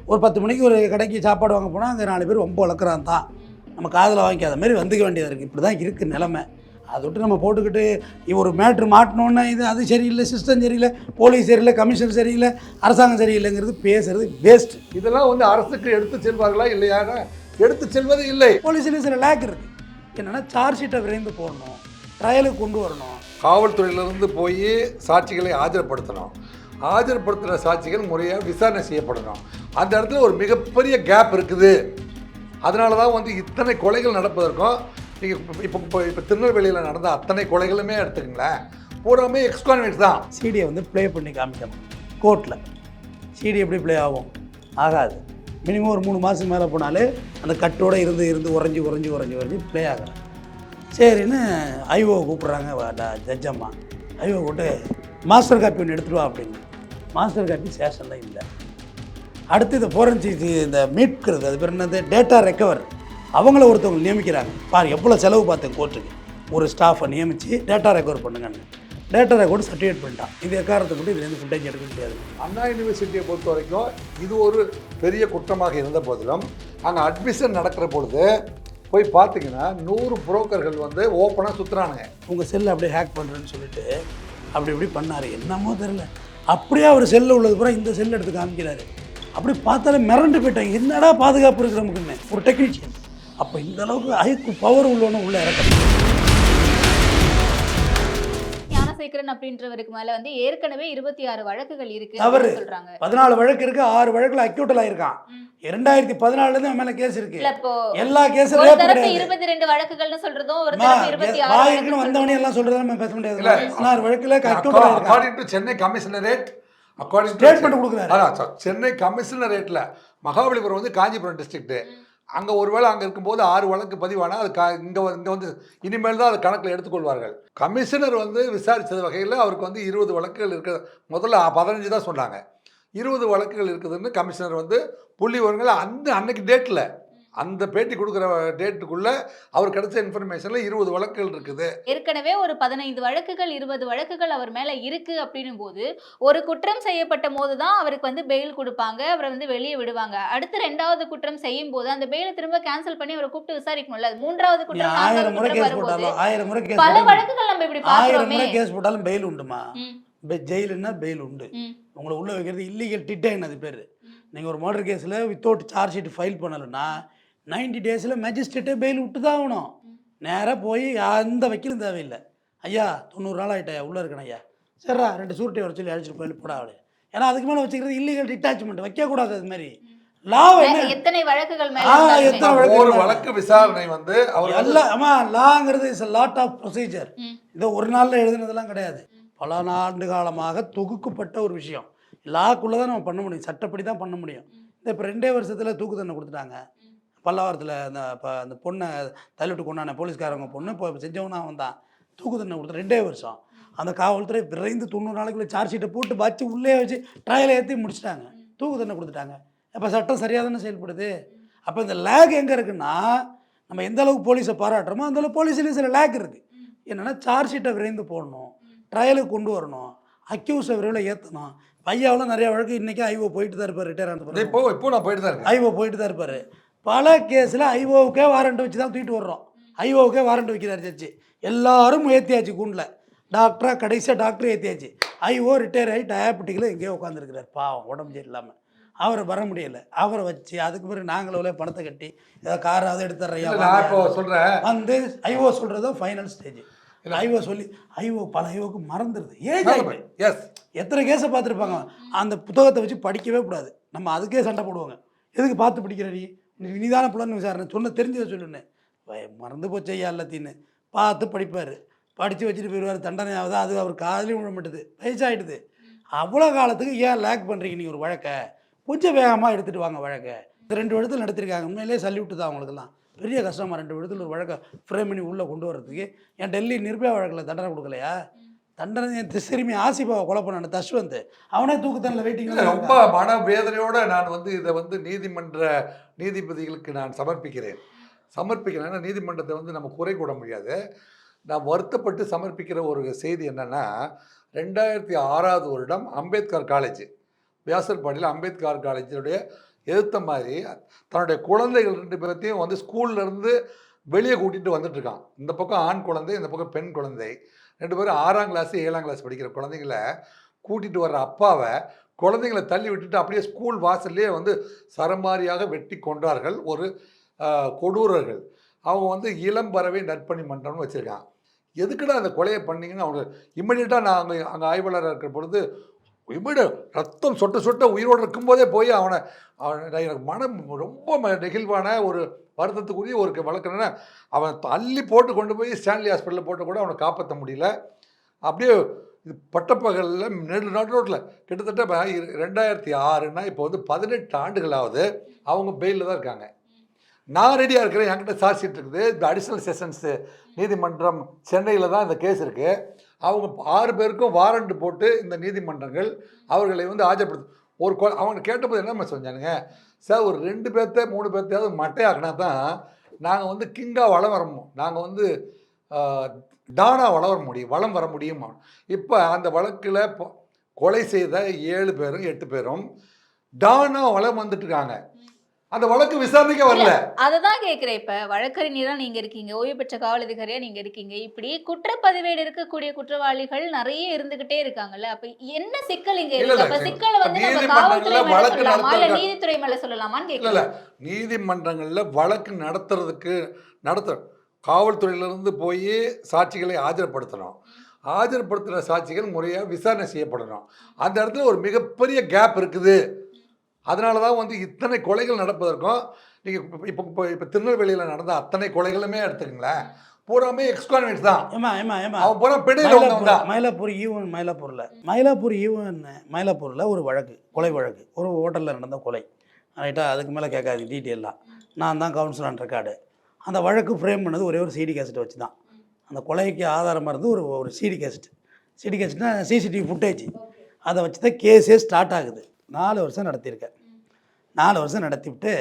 ஒரு 10 மணிக்கு ஒரு கடைக்கு சாப்பாடு வாங்க போனால் அங்கே 4 பேர் ரொம்ப வளர்க்குறான் தான் நம்ம காதில் வாங்கிக்காத மாதிரி வந்துக்க வேண்டியதாக இருக்குது. இப்படி தான் இருக்குது நிலமை. அதை விட்டு நம்ம போட்டுக்கிட்டு ஒரு மேட்ரு மாட்டினோன்னே இது அது சரியில்லை, சிஸ்டம் சரியில்லை, போலீஸ் சரியில்லை, கமிஷன் சரியில்லை, அரசாங்கம் சரியில்லைங்கிறது பேசுறது வேஸ்ட். இதெல்லாம் வந்து அரசுக்கு எடுத்து செல்வார்களா இல்லையா? எடுத்து செல்வது இல்லை. போலீஸ்லேயும் சில லேக் இருக்குது. என்னென்னா சார்ஜ் ஷீட்டை விரைந்து போடணும், ட்ரையலுக்கு கொண்டு வரணும். காவல்துறையிலிருந்து போய் சாட்சிகளை ஆஜர்படுத்தணும். ஆஜர்படுத்துகிற சாட்சிகள் முறையாக விசாரணை செய்யப்படணும். அந்த இடத்துல ஒரு மிகப்பெரிய கேப் இருக்குது. அதனால தான் வந்து இத்தனை கொலைகள் நடப்பதற்கும் நீங்கள் இப்போ திருநெல்வேலியில் நடந்த அத்தனை கொலைகளுமே எடுத்துக்கங்களேன், பூராமே எக்ஸ்கான்விக்ஸ் தான். சிடியை வந்து ப்ளே பண்ணி காமிக்கணும் கோர்ட்டில். சிடி எப்படி ப்ளே ஆகும்? ஆகாது. மினிமம் ஒரு 3 மாதம் மேலே போனாலே அந்த கட்டோடு இருந்து உறைஞ்சி ப்ளே ஆகலாம். சரின்னு ஐஓ கூப்பிட்றாங்க ஜட்ஜம்மா. ஐஓ கூப்பிட்டு மாஸ்டர் காப்பி ஒன்று எடுத்துகிட்டு வா அப்படின்னு. மாஸ்டர் காப்பி ஸ்டேஷனில் இல்லை. அடுத்து இந்த ஃபோரன்சிக் இந்த மீட்கிறது, அது பேர் என்னது, டேட்டா ரெக்கவர், அவங்கள ஒருத்தவங்க நியமிக்கிறாங்க. பாரு எவ்வளோ செலவு பார்த்தேன் கோர்ட்டுக்கு. ஒரு ஸ்டாஃபை நியமித்து டேட்டா ரெக்கவர் பண்ணுங்கன்னு. டேட்டா ரெக்கார்டு சர்டிஃபிகேட் பண்ணிட்டான். இது எக்காரத்தை மட்டும் இதுலேருந்து ஃபுட்டேஜ் எடுக்க முடியாது. அண்ணா யூனிவர்சிட்டியை பொறுத்த வரைக்கும் இது ஒரு பெரிய குற்றமாக இருந்த போதிலும் அங்கே அட்மிஷன் நடக்கிற பொழுது போய் பார்த்தீங்கன்னா 100 புரோக்கர்கள் வந்து ஓப்பனாக சுற்றுறானுங்க. உங்கள் செல்லை அப்படியே ஹேக் பண்ணுறேன்னு சொல்லிட்டு அப்படி இப்படி பண்ணார். என்னமோ தெரில, அப்படியே அவர் செல்லில் உள்ளது பூரா இந்த செல் எடுத்து காமிக்கிறாரு. அப்படி பார்த்தாலே மிரண்டு போயிட்டாங்க. என்னடா பாதுகாப்பு இருக்குது நமக்குன்னு ஒரு டெக்னீஷியன். அப்போ இந்த அளவுக்கு ஐக்கு பவர் உள்ளவனும் உள்ளே இறக்கணும். ஞானசேகரன் அப்படின்றவருக்கு மேல வந்து ஏற்கனவே 26 வழக்குகள் இருக்கு தவறு சொல்றாங்க. 14 வழக்கு இருக்கு. 6 வழக்குல அக்யூட்டல் ஆயிருக்கான். 2014 இருந்து மேல கேஸ் இருக்கு. எல்லா கேஸும் ஒரு தரப்பு 22 வழக்குகள்னு சொல்றதும் ஒரு தரப்பு 26 வாயிருக்கு வந்தவனே எல்லாம் சொல்றதா நம்ம பேச முடியாது. 16 வழக்குல அக்யூட்டல் ஆயிருக்கான். According to Chennai commissionerate statement கொடுக்குறாரு. சென்னை கமிஷனரேட்ல மகாபலிபுரம் வந்து காஞ்சிபுரம் டிஸ்ட்ரிக்ட். அங்கே ஒருவேளை அங்கே இருக்கும்போது 6 வழக்கு பதிவானா அது இங்கே வந்து இனிமேல் தான் அது கணக்கில் எடுத்துக்கொள்வார்கள். கமிஷனர் வந்து விசாரித்தது வகையில் அவருக்கு வந்து 20 வழக்குகள் இருக்குது. முதல்ல 15 தான் சொன்னாங்க. 20 வழக்குகள் இருக்குதுன்னு கமிஷனர் வந்து புள்ளி விவரங்கள் அன்னைக்கு டேட்டில் அந்த பேட்டி கொடுக்குற டேட்டுக்குள்ள அவர் கிடைச்ச இன்ஃபர்மேஷன்ல 20 வழக்குகள் இருக்குது. ஏற்கனவே ஒரு 15 வழக்குகள் 20 வழக்குகள் அவர் மேல இருக்கு அப்படின்னும் போது ஒரு குற்றம் செய்யப்பட்ட போதுதான் அவருக்கு வந்து பெயில் கொடுப்பாங்க, அவரை வந்து வெளியே விடுவாங்க. அடுத்து 2வது குற்றம் செய்யும் போது அந்த பெயிலை திரும்ப கேன்சல் பண்ணி அவரை கூப்பிட்டு விசாரிக்கணும்ல. 3வது குற்றம் 4வது குற்றம் வரும்போது பல வழக்குகள் நம்ம இப்படி பாக்குறோமே. 1000 கேஸ் போட்டாலும் பெயில் உண்டுமா? ஜெயிலுன்னா பெயில் உண்டு. உங்களை உள்ள வைக்கிறது இல்லீகல் டிடைன், அது பேர். நீங்க ஒரு மர்டர் கேஸ்ல வித்தவுட் சார்ஜ் ஷீட் ஃபைல் பண்ணலன்னா 90 டேஸில் மேஜிஸ்ட்ரேட்டே பெயில் விட்டு தான் ஆகணும். நேராக போய் அந்த வக்கீலும் தேவையில்லை. ஐயா 90 நாள் ஆகிட்டா உள்ளே இருக்கணும் ஐயா, சரிடா 2 சூரிட்டை வர சொல்லி அழைச்சிட்டு போய் போடா அவளே. ஏன்னா அதுக்கு மேலே வச்சுக்கிறது இல்லீகல் டிட்டாச்மெண்ட், வைக்கக்கூடாது. அது மாதிரி எத்தனை வழக்குகள் ஒரு வழக்கு விசாரணை வந்து லாங்கிறது இஸ் லாட் ஆஃப் ப்ரொசீஜர். இதை ஒரு நாளில் எழுதுனதெல்லாம் கிடையாது. பல ஆண்டு காலமாக தொகுக்கப்பட்ட ஒரு விஷயம். லாக்குள்ளே தான் நம்ம பண்ண முடியும், சட்டப்படி தான் பண்ண முடியும். இப்போ 2 வருஷத்தில் தூக்கு தண்டனை கொடுத்துட்டாங்க. பல்லாவரத்தில் அந்த பொண்ணை தள்ளிவிட்டு கொண்டான போலீஸ்காரங்க பொண்ணு இப்போ செஞ்சவனா அவன் தான். தூக்கு தண்டனை கொடுத்த 2 வருஷம். அந்த காவல்துறை விரைந்து 90 நாளைக்குள்ளே சார்ஜ் ஷீட்டை போட்டு வச்சு உள்ளே வச்சு ட்ரையலை ஏற்றி முடிச்சிட்டாங்க. தூக்கு தண்டனை கொடுத்துட்டாங்க. அப்போ சட்டம் சரியாக தானே செயல்படுது. அப்போ இந்த லேக் எங்கே இருக்குன்னா, நம்ம எந்த அளவுக்கு போலீஸை பாராட்டுறோமோ அந்த அளவுக்கு போலீஸ்லேயும் சில லேக் இருக்குது. என்னென்னா சார்ஜ் ஷீட்டை விரைந்து போடணும், ட்ரையலுக்கு கொண்டு வரணும், அக்யூஸை விரைவில் ஏற்றணும். பையாவில் நிறைய வழக்கு இன்றைக்கி ஐஓ போயிட்டு தான் இருப்பார். ரிட்டையர் ஆனது இப்போ நான் போயிட்டு தான் இருக்கேன். ஐஓ போயிட்டு தான் இருப்பார். பல கேஸில் ஐஓவுக்கே வாரண்ட் வச்சு தான் தூக்கிட்டு வர்றோம். ஐஓவுக்கே வாரண்ட் வைக்கிறார் ஜட்ஜி. எல்லாரும் ஏற்றியாச்சு கூண்டில். டாக்டராக கடைசியாக டாக்டர் ஏற்றியாச்சு. ஐஓ ரிட்டையர் ஆகி டயாபெட்டிக்கில் எங்கேயோ உட்காந்துருக்கிறார். பாவம், உடம்பு சரியில்லாமல் அவரை வர முடியலை. அவரை வச்சு அதுக்கு பிறகு நாங்களே பணத்தை கட்டி ஏதோ காராவது எடுத்துட்றையா சொல்கிறேன் வந்து ஐஓ சொல்கிறது தான் ஃபைனல் ஸ்டேஜ். ஐஓ சொல்லி பல ஐஓவுக்கு மறந்துடுது. எஸ் எத்தனை கேஸை பார்த்துருப்பாங்க. அந்த புத்தகத்தை வச்சு படிக்கவே கூடாது. நம்ம அதுக்கே சண்டை போடுவாங்க. எதுக்கு பார்த்து படிக்கிற நீ தானே புலன்னு விசாரணை சொன்ன தெரிஞ்சதை சொல்லுன்னு. மறந்து போச்சு ஐயா எல்லாத்தின்னு பார்த்து படிப்பார். படித்து வச்சுட்டு போயிடுவார். தண்டனை ஆகுது, அது அவர் காதலையும் விட மாட்டுது, வயசாகிடுது. அவ்வளோ காலத்துக்கு ஏன் லேக் பண்ணுறீங்க நீங்கள் ஒரு வழக்கை? கொஞ்சம் வேகமாக எடுத்துகிட்டு வாங்க வழக்கை. 2 இடத்துல நடத்திருக்காங்க. உண்மையிலே சல்யூட்டு தான் அவங்களுக்குலாம். பெரிய கஷ்டமாக 2 இடத்துல ஒரு வழக்கை ஃப்ரேம் பண்ணி உள்ளே கொண்டு வரதுக்கு. என் டெல்லி நிர்பயா வழக்கில் தண்டனை கொடுக்கலையா? தண்டனை சிறுமி ஆசிபாவை கொலை பண்ண தஷ்வந்த் அவனே தூக்குத்தண்டில் வெயிட்டிங். ரொம்ப மன வேதனையோடு நான் வந்து இதை வந்து நீதிபதிகளுக்கு நான் சமர்ப்பிக்கிறேன். நீதிமன்றத்தை வந்து நம்ம குறை கூட முடியாது. நான் வருத்தப்பட்டு சமர்ப்பிக்கிற ஒரு செய்தி என்னென்னா, 2006 வருடம் அம்பேத்கர் காலேஜ் வியாசர்பாடியில் அம்பேத்கர் காலேஜுடைய எதிர்த்த மாதிரி தன்னுடைய குழந்தைகள் 2 பேர்த்தையும் வந்து ஸ்கூல்லேருந்து வெளியே கூட்டிகிட்டு வந்துட்டுருக்கான். இந்த பக்கம் ஆண் குழந்தை, இந்த பக்கம் பெண் குழந்தை. 2 பேரும் 6ஆம் கிளாஸ் 7ஆம் கிளாஸ் படிக்கிற குழந்தைங்கள கூட்டிகிட்டு வர்ற அப்பாவை குழந்தைங்களை தள்ளி விட்டுட்டு அப்படியே ஸ்கூல் வாசல்லே வந்து சரமாரியாக வெட்டி கொன்றார்கள் ஒரு கொடூரர்கள். அவங்க வந்து இளம் பறவை நற்பணி மன்றம்னு வச்சுருக்கான். எதுக்குடா அந்த கொலையை பண்ணீங்கன்னு அவங்க இம்மிடியட்டாக நான் அங்கே ஆய்வாளராக இருக்கிற பொழுது ரத்தம் சொட்ட சொட்ட உயிரோடு இருக்கும்போதே போய் அவனை எனக்கு மனம் ரொம்ப நெகிழ்வான ஒரு வருத்தத்துக்குரிய ஒரு வழக்குன்னா அவன் அள்ளி போட்டு கொண்டு போய் ஸ்டான்லி ஹாஸ்பிட்டலில் போட்டு கூட அவனை காப்பாற்ற முடியல. அப்படியே இது பட்டப்பகலில் நடுரோட்டில் கிட்டத்தட்ட 2006ன்னா இப்போ வந்து 18 ஆண்டுகளாவது அவங்க பெயிலில் தான் இருக்காங்க. நான் ரெடியாக இருக்கிறேன், என்கிட்ட சார்ஜ் ஷீட் இருக்குது. இந்த அடிஷ்னல் செஷன்ஸு நீதிமன்றம் சென்னையில் தான் இந்த கேஸ் இருக்குது. அவங்க 6 பேருக்கும் வாரண்ட் போட்டு இந்த நீதிமன்றங்கள் அவர்களை வந்து ஆஜர்படுத்து அவங்க கேட்டபோது என்ன செஞ்சானுங்க, சார் ஒரு 2 பேர்த்த 3 பேர்த்தையாவது மட்டையாக்கினா தான் நாங்கள் வந்து கிங்காக வளம் வர நாங்கள் வந்து டானா வளம் வர முடியும். இப்போ அந்த வழக்கில் கொலை செய்த 7 பேரும் 8 பேரும் டானா வளம் வந்துட்டு இருக்காங்க. அந்த வழக்கு விசாரணைக்கே வரல. அததான் கேக்குறேன். இப்ப வழக்கறிஞரா நீங்க இருக்கீங்க, ஓய்வு பெற்ற காவல் அதிகாரியா நீங்க இருக்கீங்க. இப்படி குற்றப்பதிவேடு இருக்கக்கூடிய குற்றவாளிகள் நிறைய இருந்துகிட்டே இருக்காங்கல்ல. அப்ப என்ன சிக்கல் இங்க இருக்கு? அப்ப சிக்கலை வந்து நம்ம காவல்துறை மேல சொல்லலாமா இல்ல நீதித்துறை மேல சொல்லலாமான்னு கேக்குறேன். நீதிமன்றங்கள்ல வழக்கு நடத்த காவல்துறையிலிருந்து போய் சாட்சிகளை ஆஜர்படுத்தணும். ஆஜர்படுத்துகிற சாட்சிகள் முறையாக விசாரணை செய்யப்படணும். அந்த இடத்துல ஒரு மிகப்பெரிய கேப் இருக்குது. அதனால தான் வந்து இத்தனை கொலைகள் நடப்பதற்கும் நீங்கள் இப்போ திருநெல்வேலியில் நடந்த அத்தனை கொலைகளுமே எடுத்துக்கங்களேன், பூராமே எக்ஸ்கான்வென்ட்ஸ் தான். அவன் பூரா பெடையில் வந்தான். மயிலாப்பூரில் ஒரு வழக்கு, கொலை வழக்கு, ஒரு ஹோட்டலில் நடந்த கொலை. ரைட்டாக, அதுக்கு மேலே கேட்காது டீட்டெயிலாக. நான் தான் கவுன்சில் ஆன் ரெக்கார்டு. அந்த வழக்கு ஃப்ரேம் பண்ணது ஒரே ஒரு சிடி கேசட்டை வச்சு தான். அந்த கொலைக்கு ஆதாரமாக இருந்து ஒரு சிடி கேசட்னா சிசிடிவி ஃபுட்டேஜ், அதை வச்சு தான் கேஸே ஸ்டார்ட் ஆகுது. 4 வருஷம் நடத்தியிருக்கேன். 4 வருஷம் நடத்திவிட்டு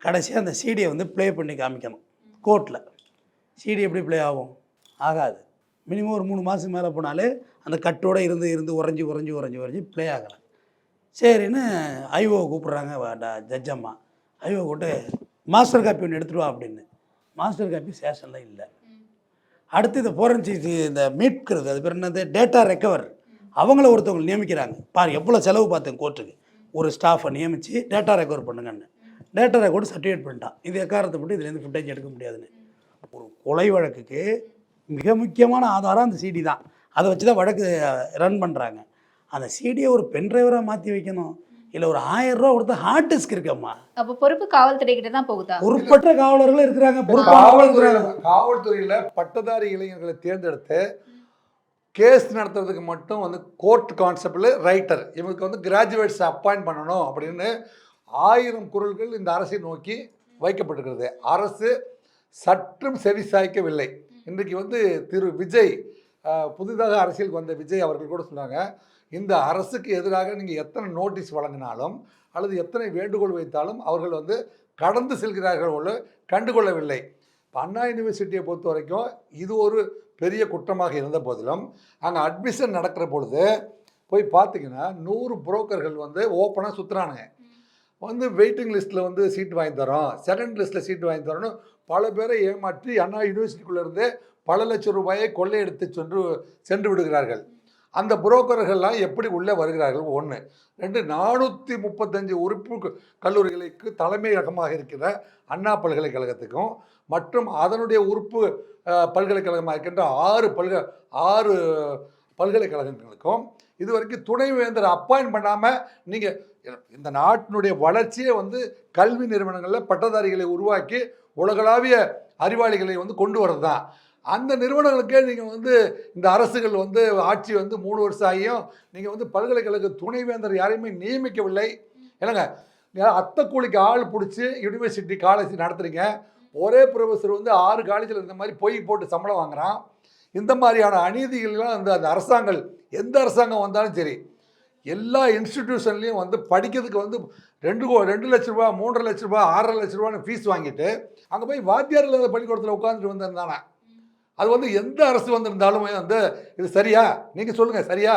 கடைசியாக அந்த சிடியை வந்து ப்ளே பண்ணி காமிக்கணும் கோர்ட்டில். சிடி எப்படி ப்ளே ஆகும்? ஆகாது. மினிமம் ஒரு 3 மாதத்துக்கு மேலே போனாலே அந்த கட்டோடு இருந்து உறைஞ்சி ப்ளே ஆகலை. சரின்னு ஐஓ கூப்பிட்றாங்க ஜட்ஜம்மா. ஐஓ கூப்பிட்டு மாஸ்டர் காப்பி ஒன்று எடுத்துகிட்டு வா அப்படின்னு. மாஸ்டர் காப்பி ஸ்டேஷனில் இல்லை. அடுத்து இந்த ஃபோரன்சிக் இந்த மீட்கிறது, அது பேர் என்னது, டேட்டா ரெக்கவர், அவங்கள ஒருத்தவங்களை நியமிக்கிறாங்க. பாரு எவ்வளோ செலவு பார்த்தேன் கோர்ட்டுக்கு. ஒரு ஸ்டாஃபை நியமித்து டேட்டா ரெக்கவர் பண்ணுங்கன்னு. டேட்டா ரெக்கார்டு சர்டிஃபிகேட் பண்ணிட்டான். இது எக்காரத்தை போட்டு இதுலேருந்து ஃபுட்டேஜ் எடுக்க முடியாதுன்னு. ஒரு கொலை வழக்குக்கு மிக முக்கியமான ஆதாரம் அந்த சிடி தான். அதை வச்சு தான் வழக்கு ரன் பண்ணுறாங்க. அந்த சிடியை ஒரு பென் டிரைவராக மாற்றி வைக்கணும். இல்லை ஒரு 1000 ரூபா கொடுத்தா ஹார்ட் டிஸ்க் இருக்கம்மா. அப்போ பொறுப்பு காவல்துறை கிட்ட தான் போகுதா? பொறுப்பற்ற காவலர்களும் இருக்கிறாங்க. காவல்துறையில் பட்டதாரி இளைஞர்களை தேர்ந்தெடுத்து கேஸ் நடத்துறதுக்கு மட்டும் வந்து கோர்ட் கான்செப்டில் ரைட்டர் இவங்களுக்கு வந்து கிராஜுவேட்ஸ் அப்பாயிண்ட் பண்ணணும் அப்படின்னு 1000 குரல்கள் இந்த அரசை நோக்கி வைக்கப்பட்டிருக்கிறது. அரசு சற்றும் செவிசாய்க்கவில்லை. இன்றைக்கு வந்து திரு விஜய், புதிதாக அரசியலுக்கு வந்த விஜய் அவர்கள் கூட சொன்னாங்க, இந்த அரசுக்கு எதிராக நீங்கள் எத்தனை நோட்டீஸ் வழங்கினாலும் அல்லது எத்தனை வேண்டுகோள் வைத்தாலும் அவர்கள் வந்து கடந்து செல்கிறார்கள், கண்டுகொள்ளவில்லை. இப்போ அண்ணா யூனிவர்சிட்டியை பொறுத்த வரைக்கும் இது ஒரு பெரிய குற்றமாக இருந்த போதிலும் அங்கே அட்மிஷன் நடக்கிற பொழுது போய் பார்த்தீங்கன்னா 100 புரோக்கர்கள் வந்து ஓப்பனாக சுற்றுறானுங்க. வந்து வெயிட்டிங் லிஸ்ட்டில் வந்து சீட்டு வாங்கி தரோம், செகண்ட் லிஸ்ட்டில் சீட்டு வாங்கி தரோன்னு பல பேரை ஏமாற்றி அண்ணா யூனிவர்சிட்டிக்குள்ளேருந்து பல லட்சம் ரூபாயை கொள்ளையெடுத்து சென்று விடுகிறார்கள். அந்த புரோக்கர்கள்லாம் எப்படி உள்ளே வருகிறார்கள்? 1. 2, 435 உறுப்பு கல்லூரிகளுக்கு தலைமையகமாக இருக்கிற அண்ணா பல்கலைக்கழகத்துக்கும் மற்றும் அதனுடைய உறுப்பு பல்கலைக்கழகமாக இருக்கின்ற 6 பல்கலைக்கழகங்களுக்கும் இது வரைக்கும் துணைவேந்தர் அப்பாயின்ட் பண்ணாமல் நீங்கள் இந்த நாட்டினுடைய வளர்ச்சியே வந்து கல்வி நிறுவனங்களில் பட்டதாரிகளை உருவாக்கி உலகளாவிய அறிவாளிகளை வந்து கொண்டு வரது தான். அந்த நிறுவனங்களுக்கே நீங்கள் வந்து இந்த அரசுகள் வந்து ஆட்சி வந்து 3 வருஷம் ஆகியும் நீங்கள் வந்து பல்கலைக்கழக துணைவேந்தர் யாரையுமே நியமிக்கவில்லை. இல்லைங்க, அத்தை கூலிக்கு ஆள் பிடிச்சி யூனிவர்சிட்டி காலேஜ் நடத்துகிறீங்க. ஒரே ப்ரொஃபஸர் வந்து 6 காலேஜில் இந்த மாதிரி பொய் போட்டு சம்பளம் வாங்குகிறான். இந்த மாதிரியான அநீதிகள்லாம் அந்த அரசாங்கம், எந்த அரசாங்கம் வந்தாலும் சரி, எல்லா இன்ஸ்டிடியூஷன்லேயும் வந்து படிக்கிறதுக்கு வந்து 2 லட்ச ரூபா 3.5 லட்ச ரூபா 6.5 லட்ச ரூபான்னு ஃபீஸ் வாங்கிட்டு அங்கே போய் வாத்தியார் இல்லாத பள்ளிக்கூடத்தில் உட்காந்துட்டு வந்திருந்தானே, அது வந்து எந்த அரசு வந்திருந்தாலும் வந்து இது சரியா? நீங்கள் சொல்லுங்கள், சரியா?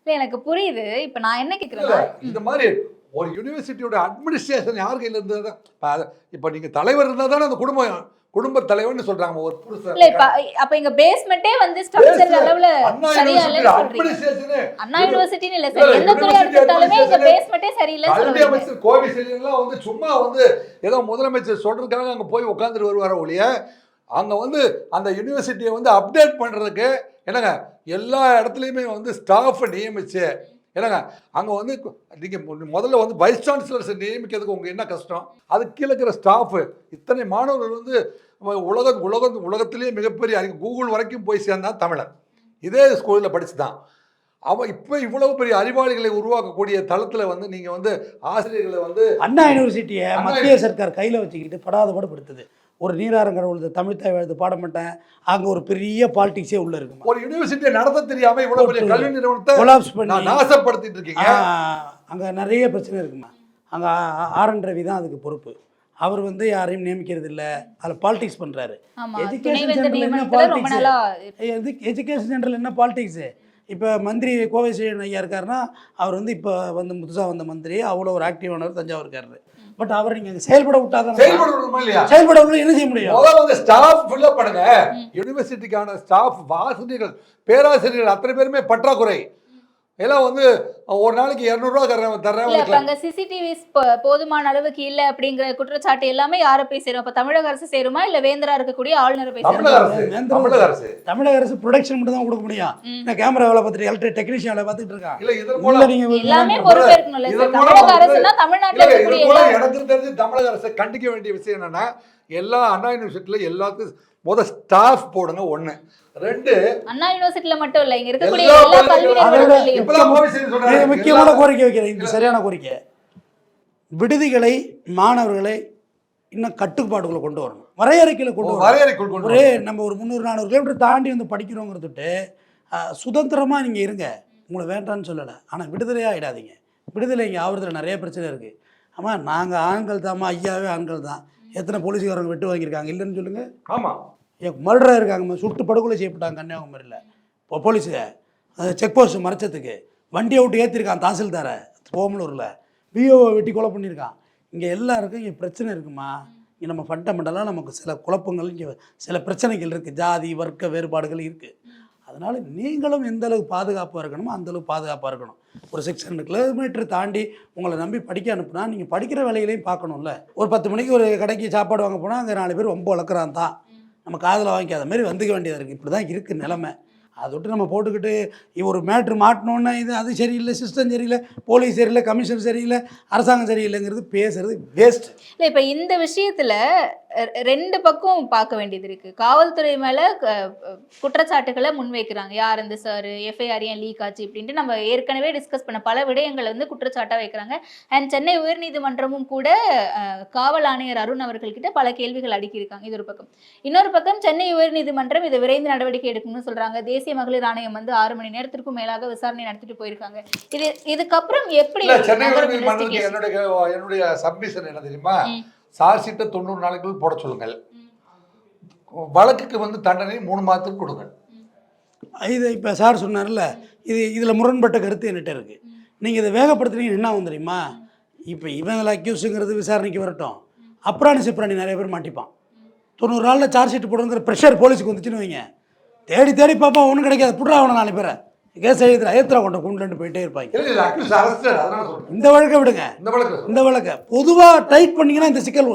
எனக்கு புரியுது. இப்போ நான் என்ன கேட்குறேன், இந்த மாதிரி ஒரு யூனிவர்சிட்டியோட அட்மினிஸ்ட்ரேஷன் யார் கையில் இருந்தது? இப்போ நீங்கள் தலைவர் இருந்தால் தானே அந்த குடும்ப தலைவர்னு சொல்றாங்க. ஒரு இல்ல இப்ப அப்ப இங்க பேஸ்மென்ட்டே வந்து ஸ்ட்ரக்சர் அளவுல சரியா இல்லன்னு சொல்றீங்க. அட்மினிஸ்ட்ரேஷன் அண்ணா யுனிவர்சிட்டின்னு இல்ல சார், எந்த துறையா எடுத்தாலுமே இங்க பேஸ்மென்ட்டே சரியில்லைன்னு கல்வி சொல்றீங்க. அமைச்சர் கோவி செல்வன்லாம் வந்து சும்மா வந்து ஏதோ முதலமைச்சர் சொல்றதுக்காக அங்க போய் உட்காந்துட்டு வருவார ஒழிய, அங்க வந்து அந்த யூனிவர்சிட்டியை வந்து அப்டேட் பண்றதுக்கு என்னங்க எல்லா இடத்துலையுமே வந்து ஸ்டாஃபை நியமிச்சு என்னங்க அங்கே வந்து நீங்கள் முதல்ல வந்து வைஸ் சான்சலர்ஸை நியமிக்கிறதுக்கு உங்களுக்கு என்ன கஷ்டம்? அது கீழே இருக்கிற ஸ்டாஃபு இத்தனை மாணவர்கள் வந்து உலகத்திலேயே மிகப்பெரிய கூகுள் வரைக்கும் போய் சேர்ந்தான் தமிழன். இதே ஸ்கூலில் படித்து தான் அவன் இப்போ இவ்வளவு பெரிய அறிவாளிகளை உருவாக்கக்கூடிய தளத்தில் வந்து நீங்கள் வந்து ஆசிரியர்களை வந்து அண்ணா யூனிவர்சிட்டியை மத்திய சர்க்கார் கையில் வச்சுக்கிட்டு படாதபாடுபடுத்துது. ஒரு நீராரங்கடவுள் தமிழ் தாய் எழுது பாட மாட்டேன், அங்கே ஒரு பெரிய பாலிடிக்ஸே உள்ள இருக்கு. ஒரு யூனிவர்சிட்டியை நடத்த தெரியாமல் இவ்வளோ பெரிய கல்வி நிறுவனத்தை கொலாப்ஸ் பண்ணி நாசப்படுத்திட்டு இருக்கீங்க. அங்கே நிறைய பிரச்சனை இருக்குமா. அங்கே ஆர்.என். ரவி தான் அதுக்கு பொறுப்பு. அவர் வந்து யாரையும் நியமிக்கிறது இல்லை, அதில் பாலிடிக்ஸ் பண்ணுறாரு. எஜுகேஷன் சென்டரில் என்ன பாலிடிக்ஸ்? எஜுகேஷன் சென்டரில் என்ன பாலிடிக்ஸு? இப்போ மந்திரி கோவை சேகரன் ஐயா இருக்காருன்னா அவர் வந்து இப்போ வந்து புதுசாக வந்த மந்திரி, அவ்வளோ ஒரு ஆக்டிவானவர் தஞ்சாவூர்காரரு. பட் அவர் நீங்கள் செயல்பட விட்டாதான் செயல்பட என்ன செய்ய முடியும்? ஸ்டாஃப் ஃபில்லப் பண்ணுங்க. யூனிவர்சிட்டிக்கான ஸ்டாஃப் ஆசிரியர்கள் பேராசிரியர்கள் அத்தனை பேருமே பற்றாக்குறை. எல்லாம் வந்து ஒரு நாளைக்கு 200 ரூபா தர்றேன். சிசிடிவி போதுமான அளவுக்கு இல்ல அப்படிங்கிற குற்றச்சாட்டு எல்லாமே யாரை போய் சேரும்? அப்ப தமிழக அரசு சேருமா இல்ல வேந்தரா இருக்கக்கூடிய ஆளுநரை போய் சேரும்? தமிழக அரசு ப்ரொடக்ஷன் மட்டும் தான் கொடுக்க முடியும். நான் கேமரா வேலை பார்த்துட்டு எலக்ட்ரிக் டெக்னீஷியன் வேலை பார்த்துட்டு இருக்கேன். இல்ல இதன் மூலம் நீங்க எல்லாமே பொறுப்பேற்கணும்ல சார். தமிழக அரசுனா தமிழ்நாட்டுல இருக்கக்கூடிய எனக்கு தெரிஞ்சு தமிழக அரசு கண்டிக்க வேண்டிய விஷயம் என்னன்னா, எல்லா அண்ணா யூனிவர்சிட்டியில எல்லாத்துக்கும் ஸ்டாஃப் போடுங்க. 1 2 அண்ணா யூனிவர்சிட்டியில மட்டும் இல்ல, இங்க இருக்கக்கூடிய எல்லா கல்வி நிறுவனங்கள்லயும் முக்கியமான கோரிக்கை வைக்கிறேன். இது சரியான கோரிக்கை. விடுதிகளை மாணவர்களை இன்னும் கட்டுப்பாடுகளை கொண்டு வரணும், வரையறைக்குள்ள கொண்டு வரணும். ஒரே நம்ம ஒரு 300-400 கிலோமீட்டர் தாண்டி வந்து படிக்கிறோங்கிறதுட்டு சுதந்திரமாக நீங்கள் இருங்க, உங்களை வேண்டான்னு சொல்லலை. ஆனால் விடுதலையாக ஆகிடாதீங்க. விடுதலை இங்கே ஆவறதுல நிறைய பிரச்சனை இருக்குது. ஆமாம், நாங்கள் ஆண்கள் தான்மா, ஐயாவே ஆண்கள் தான். எத்தனை போலீஸ்காரங்க வெட்டு வாங்கியிருக்காங்க இல்லைன்னு சொல்லுங்கள். ஆமாம், மர்டராக இருக்காங்க, சுட்டு படுகொலை செய்யப்பட்டாங்க கன்னியாகுமரியில். இப்போ போலீஸுங்க செக் போஸ்ட் மறைச்சதுக்கு வண்டியை விட்டு ஏற்றிருக்கான் தாசில்தாரை ஓமலூரில், பிஓவை வெட்டி கொலை பண்ணியிருக்கான். இங்கே எல்லாருக்கும் இங்கே பிரச்சனை இருக்குமா. இங்கே நம்ம ஃபண்டமெண்டலாக நமக்கு சில குழப்பங்கள், இங்கே சில பிரச்சனைகள் இருக்குது, ஜாதி வர்க்க வேறுபாடுகள் இருக்குது. அதனால் நீங்களும் எந்த அளவுக்கு பாதுகாப்பாக இருக்கணுமோ அந்தளவுக்கு பாதுகாப்பாக இருக்கணும். ஒரு 600 கிலோமீட்டர் தாண்டி உங்களை நம்பி படிக்க அனுப்புனா நீங்கள் படிக்கிற வேலைகளையும் பார்க்கணும்ல. ஒரு 10 மணிக்கு ஒரு கடைக்கு சாப்பாடு வாங்க போனால் அங்கே 4 பேர் ரொம்ப வளர்க்குறான் தான், நம்ம காதில் வாங்கிக்காத மாதிரி வந்துக்க வேண்டியதாக இருக்குது. இப்படி தான் இருக்குது நிலைமை. அதை விட்டு நம்ம போட்டுக்கிட்டு ஒரு மேட்ரு மாட்டினோன்னே இது அது சரியில்லை, சிஸ்டம் சரியில்லை, போலீஸ் சரியில்லை, கமிஷன் சரியில்லை, அரசாங்கம் சரியில்லைங்கிறது பேசுறது வேஸ்ட். இல்லை, இப்போ இந்த விஷயத்தில் 2 பக்கம் பார்க்க வேண்டியது இருக்குது. காவல்துறை மேலே குற்றச்சாட்டுகளை முன்வைக்கிறாங்க. யார் இந்த சார், எஃப்ஐஆர் ஏன் லீக் ஆச்சு இப்படின்ட்டு நம்ம ஏற்கனவே டிஸ்கஸ் பண்ண பல விடயங்களை வந்து குற்றச்சாட்டாக வைக்கிறாங்க. அண்ட் சென்னை உயர்நீதிமன்றமும் கூட காவல் ஆணையர் அருண் அவர்கள்கிட்ட பல கேள்விகள் அடுக்கியிருக்காங்க. இது ஒரு பக்கம். இன்னொரு பக்கம் சென்னை உயர்நீதிமன்றம் இதை விரைந்து நடவடிக்கை எடுக்கணும்னு சொல்கிறாங்க. தேசிய மகளிர் ஆணையம் வந்து 6 மணி நேரத்திற்கும் மேலாக விசாரணை நடத்திட்டு போயிருக்காங்க. இதுக்கப்புறம் எப்படி என்னுடைய சப்மிஷன் என்ன தெரியுமா, சார்ஜ் ஷீட்டை 90 நாளைக்குள் போட சொல்லுங்கள், வழக்குக்கு வந்து தண்டனை 3 மாதத்துக்கு கொடுங்க. இது இப்போ சார் சொன்னார்ல, இதில் முரண்பட்ட கருத்து என்கிட்ட இருக்குது. நீங்கள் இதை வேகப்படுத்துனீங்க என்ன ஆகும் தெரியுமா? இப்போ இவங்களை அக்யூஸுங்கிறது விசாரணைக்கு வரட்டும், அப்ராணி சிப்ராணி நிறைய பேர் மாட்டிப்பான். 90 நாளில் சார்ஜ் ஷீட் போடுங்கிற ப்ரெஷர் போலீஸுக்கு வந்துச்சுன்னு வைங்க, தேடி தேடி பார்ப்பா, ஒன்றும் கிடைக்காது, புட்ரா அவனை 4 பேரை கேஸ் எழுதுற ஏத்துறா கொண்ட குண்டுன்னு போயிட்டே இருப்பாங்க. இந்த வழக்கை விடுங்க, இந்த வழக்கை பொதுவாக டைட் பண்ணிங்கன்னா இந்த சிக்கல்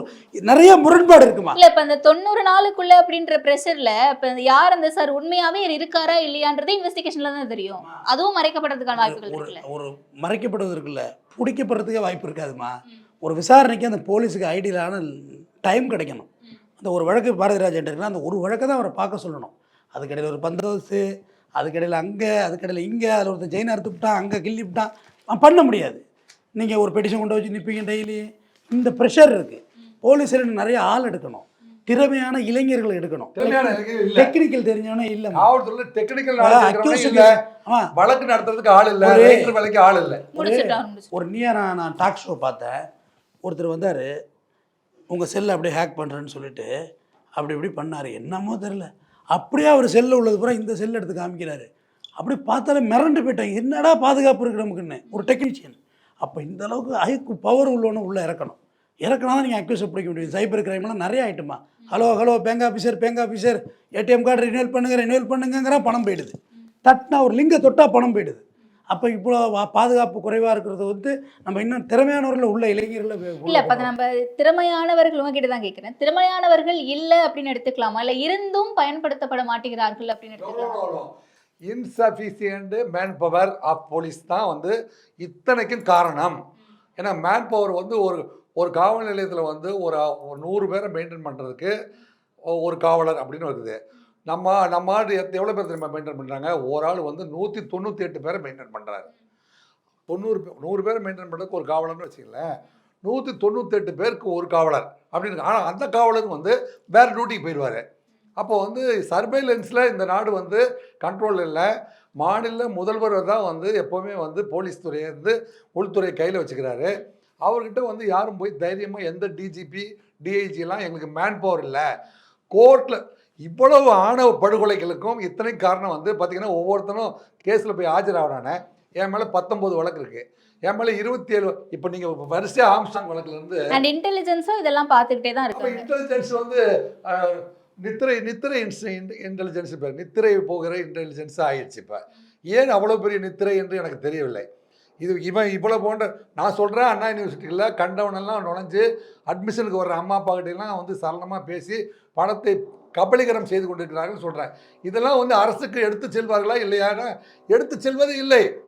நிறைய முரண்பாடு இருக்குமா. இல்லை, இப்போ இந்த 90 நாளுக்குள்ள அப்படின்ற ப்ரெஷரில் இப்போ யார் அந்த சார் உண்மையாகவே இருக்காரா இல்லையான்றது இன்வெஸ்டிகேஷனில் தான் தெரியும். அதுவும் மறைக்கப்படுறதுக்கான வாய்ப்புகள் இருக்குல்ல. ஒரு மறைக்கப்படுவது இருக்குல்ல, பிடிக்கப்படுறதுக்கே வாய்ப்பு இருக்காதுமா. ஒரு விசாரணைக்கு அந்த போலீஸுக்கு ஐடியலான டைம் கிடைக்கணும். அந்த ஒரு வழக்கு பாரதிராஜன் இருக்குன்னா அந்த ஒரு வழக்கை தான் அவரை பார்க்க சொல்லணும். அதுக்கடையில் ஒரு பந்தோபஸ்து, அதுக்கடையில் அங்கே, அதுக்கடையில் இங்கே, அதில் ஒருத்தர் ஜெயின் அறுத்து விட்டான், அங்கே கிள்ளி விட்டான், பண்ண முடியாது. நீங்கள் ஒரு பெட்டிஷன் கொண்டு வச்சு நிற்பீங்க டெய்லி. இந்த ப்ரெஷர் இருக்குது. போலீஸில் நிறைய ஆள் எடுக்கணும், திறமையான இளைஞர்கள் எடுக்கணும், டெக்னிக்கல் தெரிஞ்சவனே இல்லை. வழக்கு நடத்துறதுக்கு ஆள் இல்லை, வேலைக்கு ஆள் இல்லை. ஒரு நான் டாக் ஷோ பார்த்தேன். ஒருத்தர் வந்தார், உங்கள் செல்லை அப்படியே ஹேக் பண்ணுறேன்னு சொல்லிட்டு அப்படி இப்படி பண்ணார். என்னமோ தெரில, அப்படியே அவர் செல்லில் உள்ளது பூரா இந்த செல் எடுத்து காமிக்கிறாரு. அப்படி பார்த்தாலே மிரண்டு போயிட்டாங்க. என்னடா பாதுகாப்பு இருக்குது நமக்குன்னு. ஒரு டெக்னீஷியன் அப்போ இந்த அளவுக்கு ஐக்கு பவர் உள்ளவனு உள்ளே இறக்கணும். இறக்குனா தான் நீங்கள் அக்யூஸை பிடிக்க முடியும். சைபர் கிரைம்லாம் நிறைய ஆகிட்டுமா. Hello bank officer ATM card renewal பண்ணுங்கிறான், பணம் போயிடுது. தட்டினா ஒரு லிங்கை தொட்டால் பணம் போயிடுது. அப்போ இவ்வளோ பாதுகாப்பு குறைவாக இருக்கிறது வந்து நம்ம இன்னும் திறமையானவர்கள் உள்ள இளைஞர்களை இல்ல அப்ப அது நம்ம திறமையானவர்கள் உங்ககிட்ட தான் கேட்கிறேன். திறமையானவர்கள் இல்ல அப்படின்னு எடுத்துக்கலாமா, இல்ல இருந்தும் பயன்படுத்தப்பட மாட்டேங்கிறார்கள் அப்படின்னு எடுத்துக்கலாமா? Insufficient man power of police தான் வந்து இத்தனைக்கும் காரணம். ஏன்னா மேன் பவர் வந்து ஒரு காவல் நிலையத்தில் வந்து ஒரு 100 பேரை மெயின்டைன் பண்ணுறதுக்கு ஒரு காவலர் அப்படின்னு இருக்குது. நம்ம ஆள் எவ்வளோ பேர் தெரியுமா மெயின்டைன் பண்ணுறாங்க? ஒரு ஆள் வந்து 198 பேரை மெயின்டைன் பண்ணுறாரு. 100 பேரை மெயின்டைன் பண்ணுறதுக்கு ஒரு காவலர்னு வச்சுக்கங்களேன். 198 பேருக்கு ஒரு காவலர் அப்படின்னு. ஆனால் அந்த காவலர் வந்து வேறு டியூட்டிக்கு போயிடுவார். அப்போ வந்து சர்வேலன்ஸில் இந்த நாடு வந்து கண்ட்ரோல் இல்லை. மாநில முதல்வர் தான் வந்து எப்போவுமே வந்து போலீஸ் துறையை வந்து உள்துறை கையில் வச்சுக்கிறாரு. அவர்கிட்ட வந்து யாரும் போய் தைரியமாக எந்த டிஜிபி டிஐஜிலாம் எங்களுக்கு மேன் பவர் இல்லை. கோர்ட்டில் இவ்வளவு ஆணவ படுகொலைகளுக்கும் இத்தனை காரணம் வந்து பார்த்திங்கன்னா ஒவ்வொருத்தனும் கேஸில் போய் ஆஜராகிறானே. என் மேலே 19 வழக்கு இருக்குது, என் மேலே 27. இப்போ நீங்கள் வரிசையாக ஆம்ஸ்டாங் வழக்குலேருந்து அண்ட் இன்டெலிஜென்ஸும் இதெல்லாம் பார்த்துக்கிட்டே தான் இருக்கு. இன்டெலிஜென்ஸ் வந்து நித்திரை இன்டெலிஜென்ஸ் பேர் நித்திரை போகிற இன்டெலிஜென்ஸ் ஆயிடுச்சு. இப்போ ஏன் அவ்வளோ பெரிய நித்திரை என்று எனக்கு தெரியவில்லை. இவன் இவ்வளோ போன்ற நான் சொல்கிறேன், அண்ணா யூனிவர்சிட்டியில் கண்டவனெல்லாம் நுழைஞ்சு அட்மிஷனுக்கு வர்ற அம்மா அப்பா கிட்டெல்லாம் வந்து சரளமாக பேசி பணத்தை கபலீகரம் செய்து கொண்டிருக்கிறார்கள் சொல்கிறேன். இதெல்லாம் வந்து அரசுக்கு எடுத்து செல்வார்களா இல்லையானா எடுத்து செல்வது இல்லை.